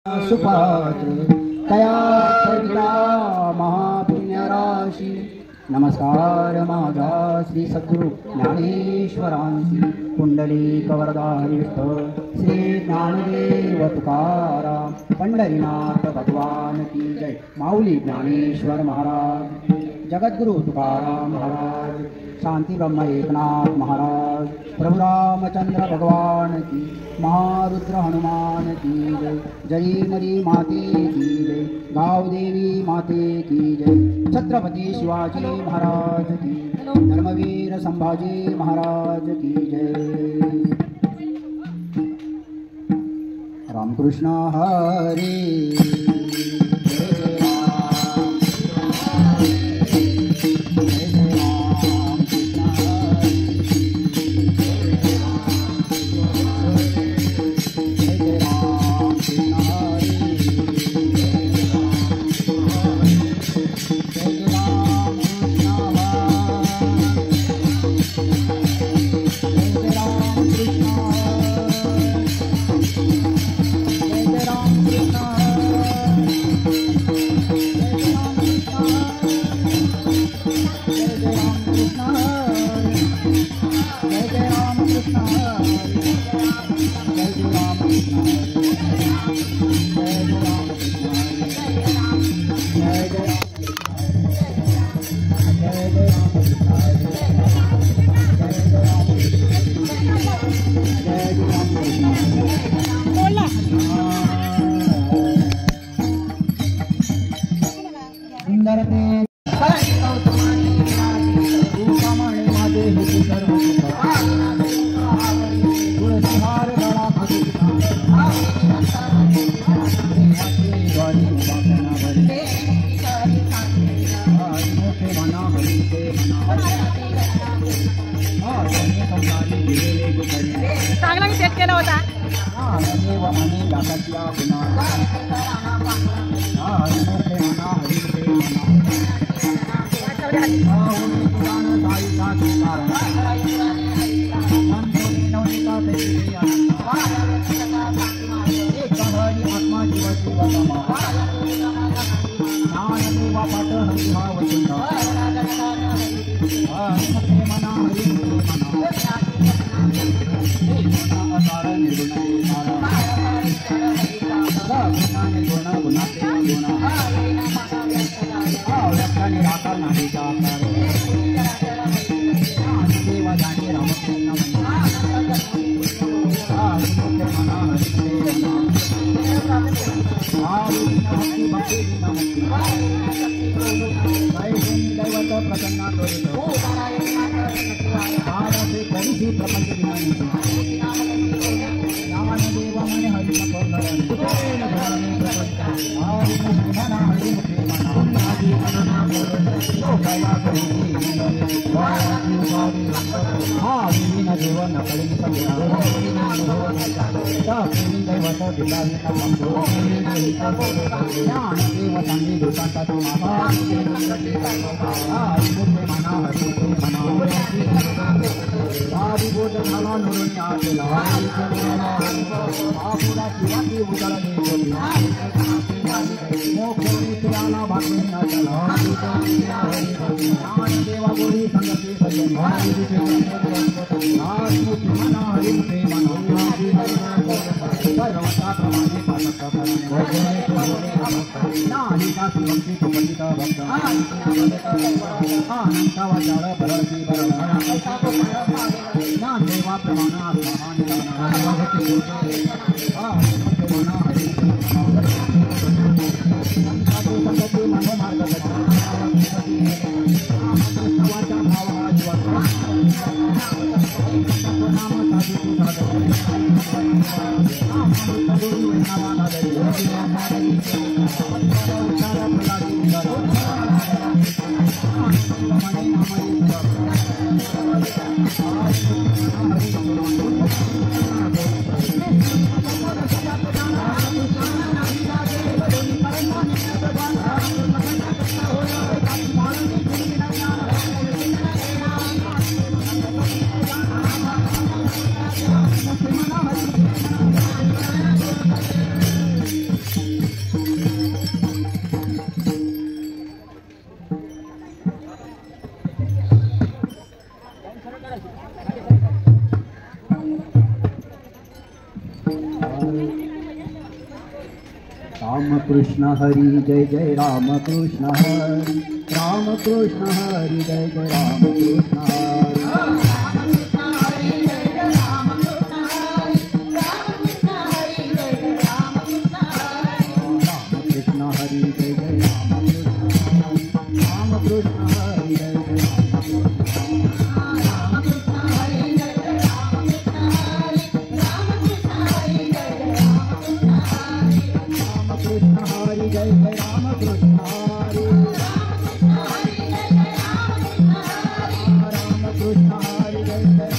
सुपात्र तया सविता महापुण्यराशी नमस्कार माझा श्री सद्गुरु ज्ञानेश्वरांशी कुंडलिक वरदारी विठ्ठल श्री ज्ञानदेव तुकाराम पंढरीनाथ भगवान की जय। माऊली ज्ञानेश्वर महाराज, जगद्गुरु तुकाराम महाराज, शांति ब्रह्म एकनाथ महाराज, प्रभु रामचंद्र भगवान की, महारुद्र हनुमान की जय। जय मरी माते की जय, गाव देवी माते की जय। छत्रपति शिवाजी महाराज की, धर्मवीर संभाजी महाराज की जय। रामकृष्ण हरे। रामकृष्ण हरी जय जय रामकृष्ण हरी रामकृष्ण हरी जय जय रामकृष्ण हरी रामकृष्ण हरी जय जय रामकृष्ण हरी रामकृष्ण हरी जय जय रामकृष्ण हरी रामकृष्ण हरी जय जय रामकृष्ण हरी जय जय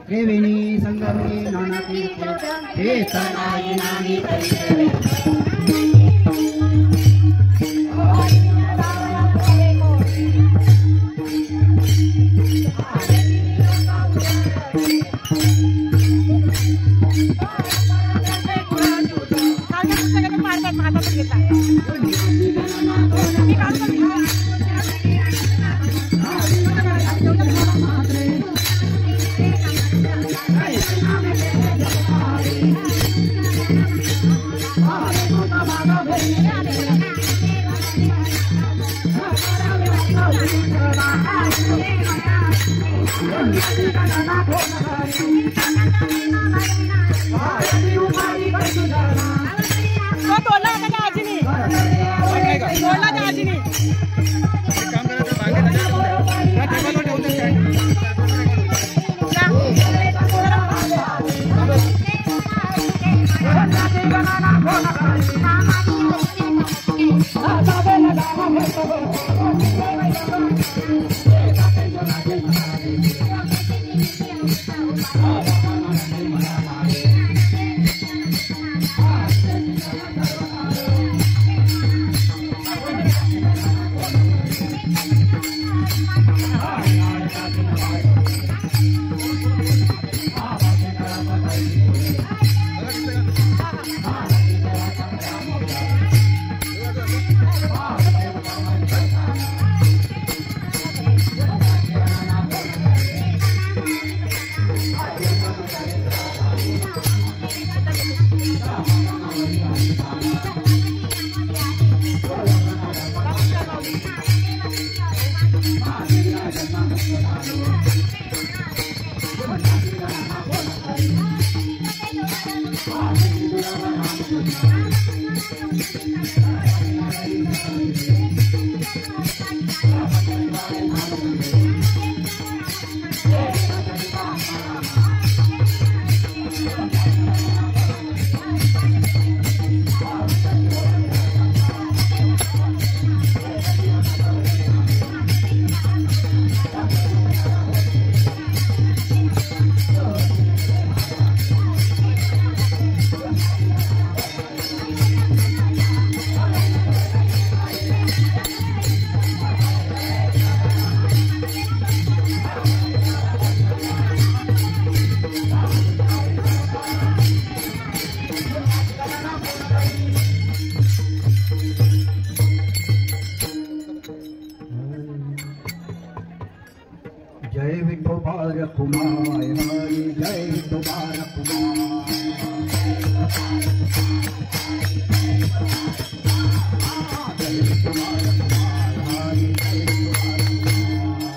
त्रिवेणी संगमे नाना तीर्थे हे सनाई नानी जय विठोबार कुमार हरी जय विठोबार कुमार जय विठोबार कुमार हरी जय विठोबार कुमार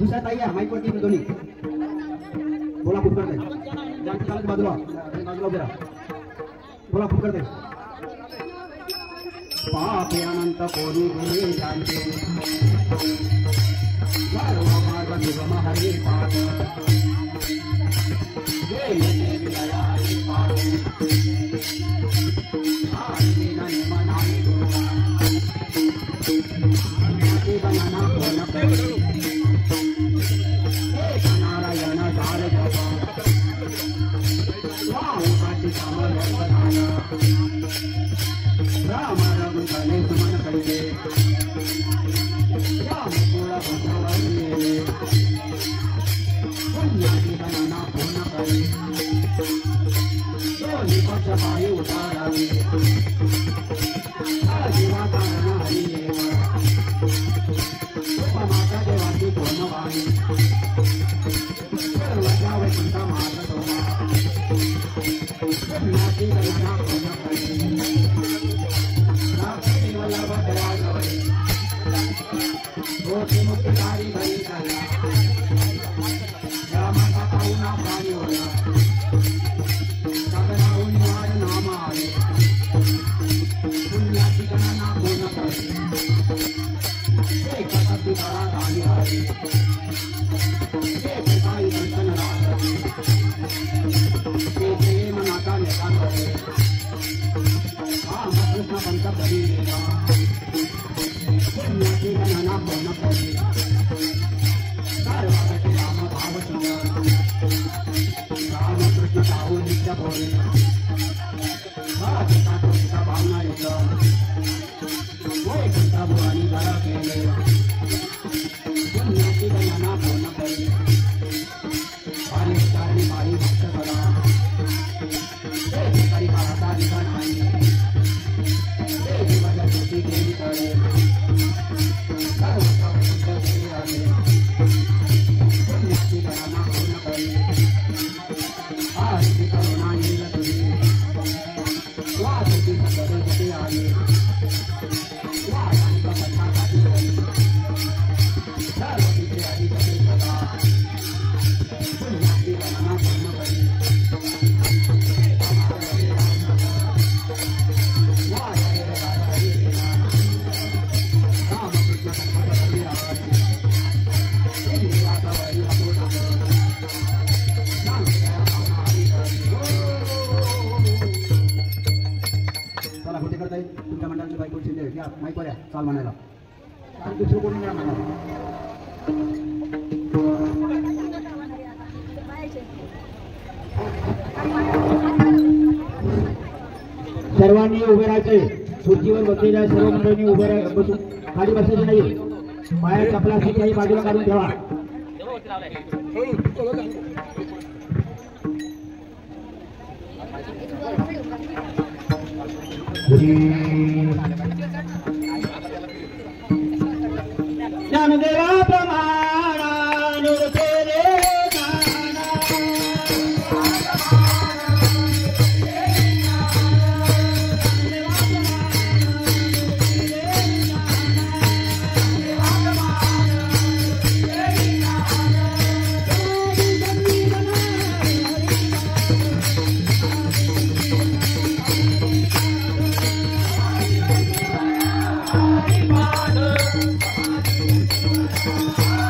दुसऱ्या ताई आहे माईक वरती दोन्ही बोला खूप करते जास्त चालत बाजूला उभे राहा बोला खूप करते पापे अनंत कोणी गुणे जाणते सर्व मार्ग सुगम हरी पाद जय विलया हरी पाद आरती नने मनाई बनाना कोण नारायण झाल वाऊकाची कामर राम रघुतले सुमन करिले राम गोळा भगवले पुण्याची बनाना कोण करे दोन्ही पक्ष पायी उतारावे जीवा कारण हरी माता देवाची कोण वाणी सर्वच्या वैकुंठ मार्ग दोहा पुण्याची गणना कोण करे रात्री वल्लभ दया गवळे गोष्टी मुक्तिकारी घरी झाला या माता पाहुणा प्राणी होला सगळाहून वार नाम आले पुण्याची गणना कोण करे पिता गाली हरी काही दर्शन राहते मनाचा नेता करे कृष्ण पंत करी पुण्याची गणना कोण करे सर्वागती राम भाव राम कृष्ण साहू नित्य भोरे तुमचा भावना येत वैकुंठ भुवानी घर केले पुण्याची गणना कोण करे कारणी मारी भक्त करा करी काळाचा निधन नाही जीवाच्या कृती केली करे पुण्याची गणना कोण करे आरती करुणा येईल तुझी वाचती सगळे आले वाचांचा पथासाठी करी सर्वतीचे अधिकते सदा पुण्याची गणना कोण करे रामकृष्ण संपत्ती आवाजी चला कुठे करताय तुमच्या मंडळाची बायको शिंदे घ्या माईक वर या चाल म्हणायला आणि दुसरं कोणी नाही म्हणा सर्वांनी उभे राहायचे खुर्चीवर बसलेल्या सर्व मंडळींनी उभे बसून खाली बसायचे नाही पाया चपला काही बाजूला काढून ठेवा ज्ञानदेवा प्रमाणा नुरतेरे Thank you.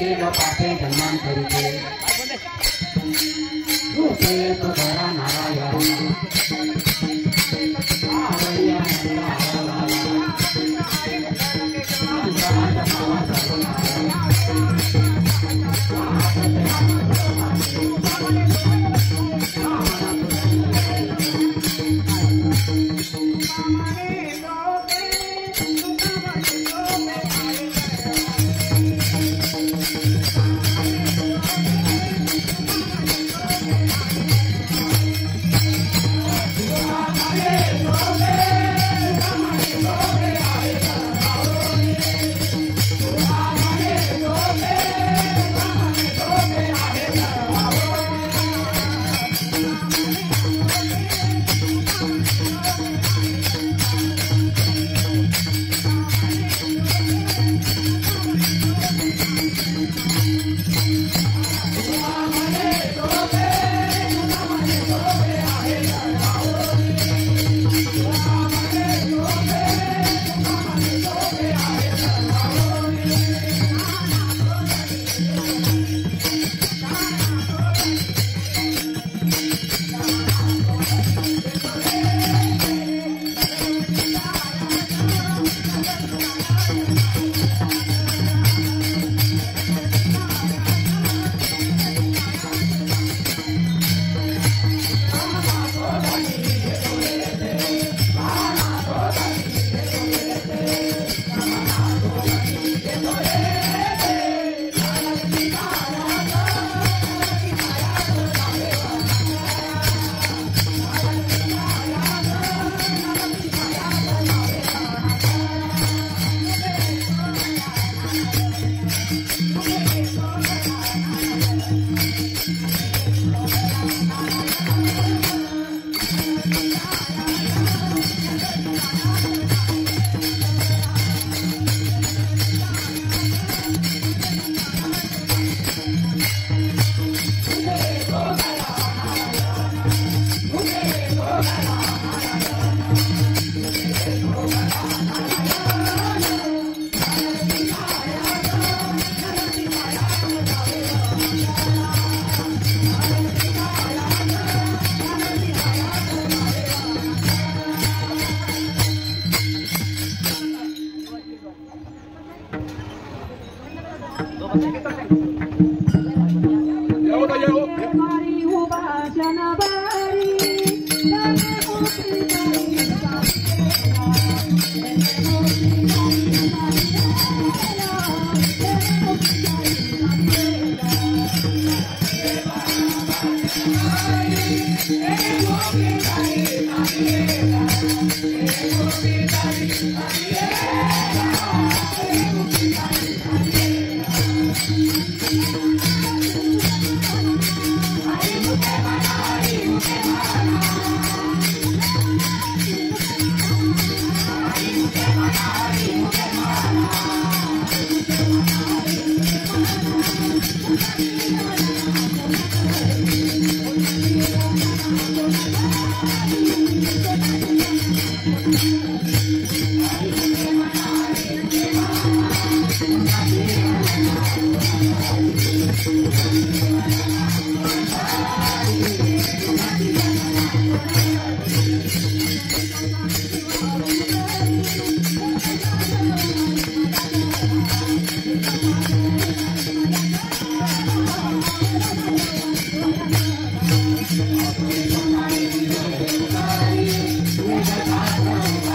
शिव पापे जन्मांतरीचे रूपे तुझरा नारायण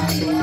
Bye.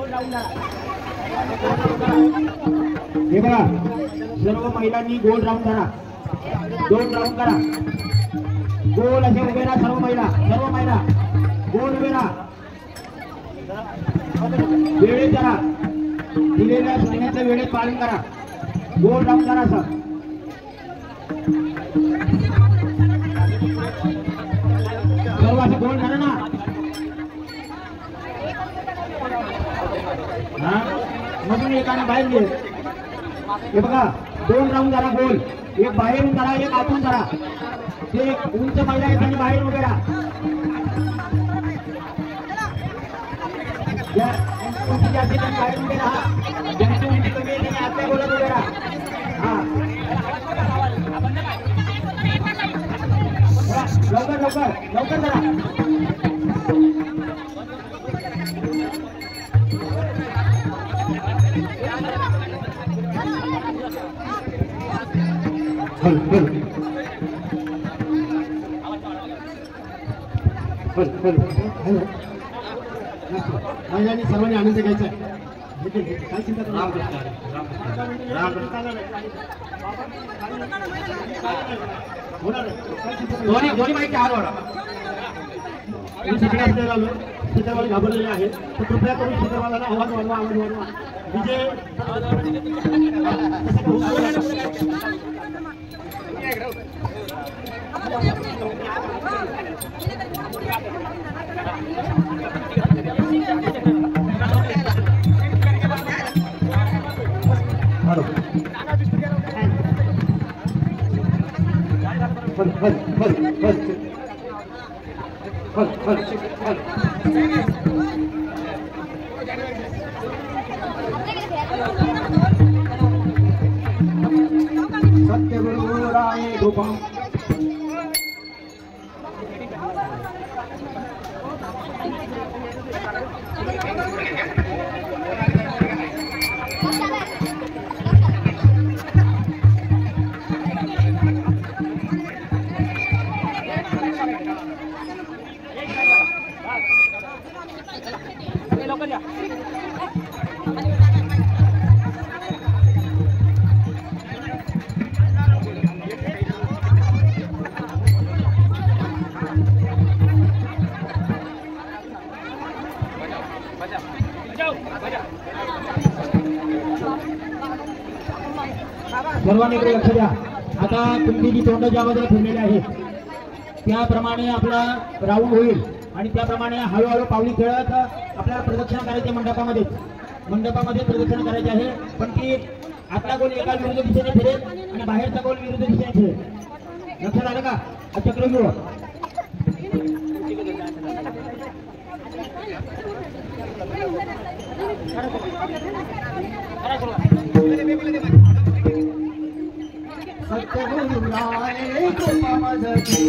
हे बघा सर्व महिलांनी गोल राऊंड करा, 2 राऊंड करा, गोल असे उभे राहा सर्व महिला गोल उभे राहा, वेळेत करा, दिलेल्या सांगण्याच्या वेळेत पालन करा, गोल राऊंड करा सर. सर्व असं गोल करा ना. मधून एकाने बाहेर घे. हे बघा 2 राऊंड करा गोल, एक बाहेरून करा एक आतून करा. ते उंच महिला एकाने बाहेर उभे राहा. बाहेर उभे राहा. ज्यांची उंची कमी आहे त्यांनी आतल्या गोलात उभे राहा. हा लवकर लवकर लवकर करा. महिलांनी सर्वांनी आनंद घ्यायचा आहे. काय चिंता करू नका. दोन्ही माहिती आलो शेतवाले घाबरलेले आहेत तर कृपया करून शेतवाल्याला आवाज वाढवा विजय. सत्यगुरुराय रूपम सर्वांनी लक्ष द्या. आता तुमची जी तोंड ज्या बाजूला फिरलेली आहेत त्याप्रमाणे आपला राऊंड होईल आणि त्याप्रमाणे हळूहळू पावली खेळत आपल्याला प्रदक्षिणा करायची. मंडपामध्ये प्रदक्षिणा करायची आहे. पण ती आतला गोल एका विरुद्ध दिशेने फिरेल आणि बाहेरचा गोल विरुद्ध दिशेने फिरेल. लक्षात आलं का? चक्रव्यूह सत्यगुरुराय कृपामदती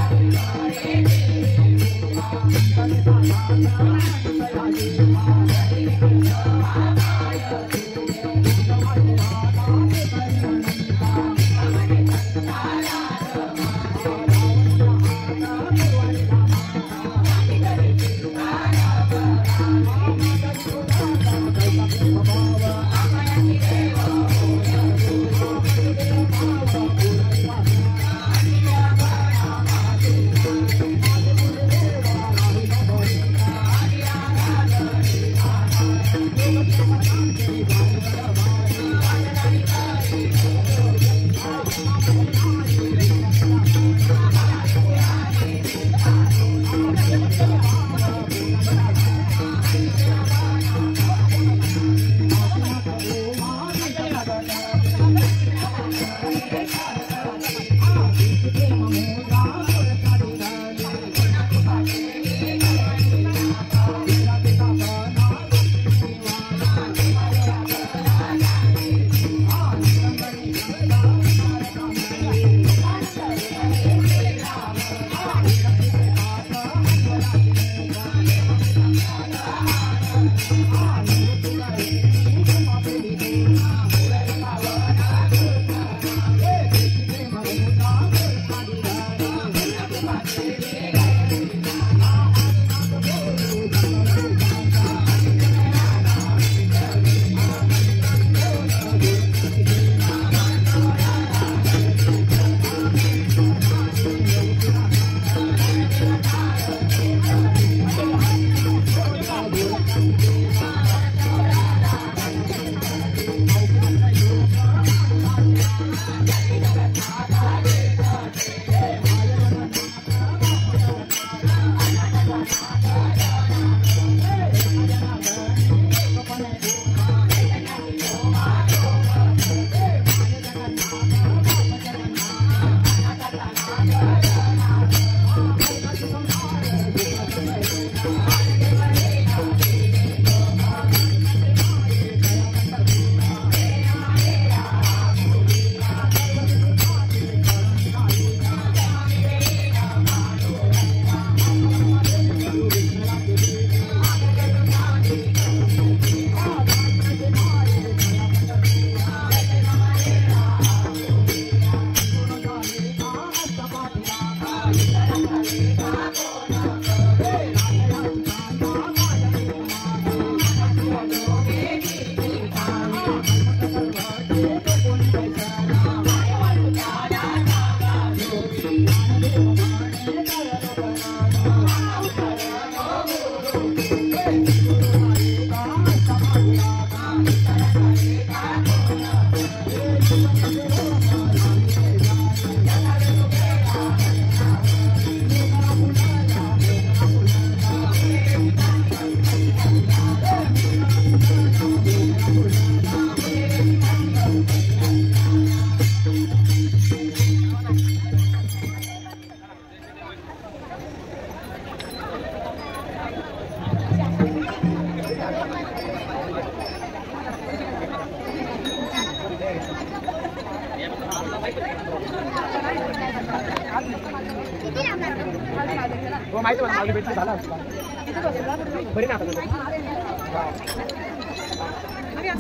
Thank you.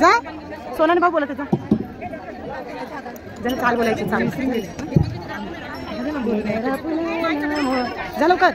जा सोनाने भाऊ बोलत जा जरा काल बोलायचं चालू जा लवकर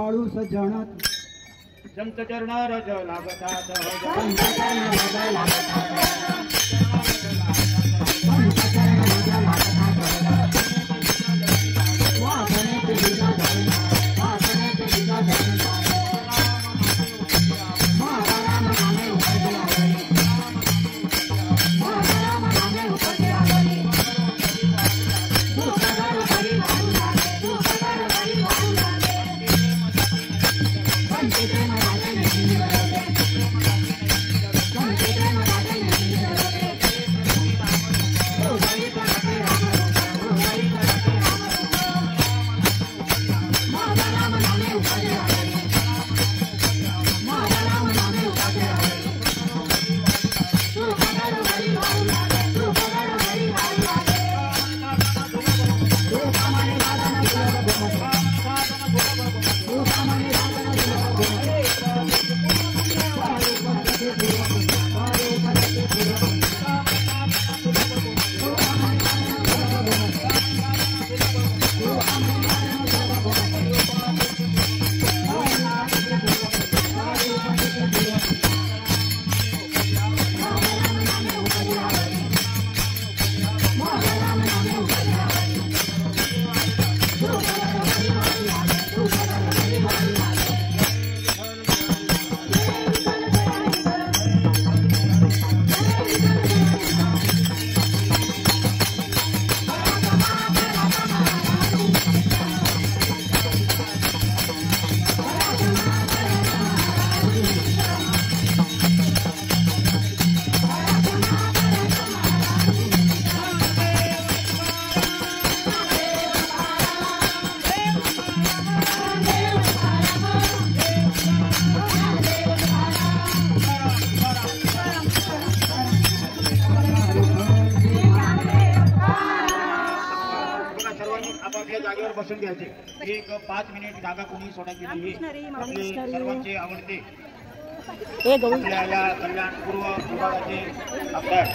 कृपाळू सज्जन संत चरण रज लागतात आपापल्या जागेवर बसून घ्यायचे. एक 5 मिनिट जागा कोणी सोडायची नाही. आपले सर्वांचे आवडते आपल्या या कल्याण पूर्व विभागाचे आमदार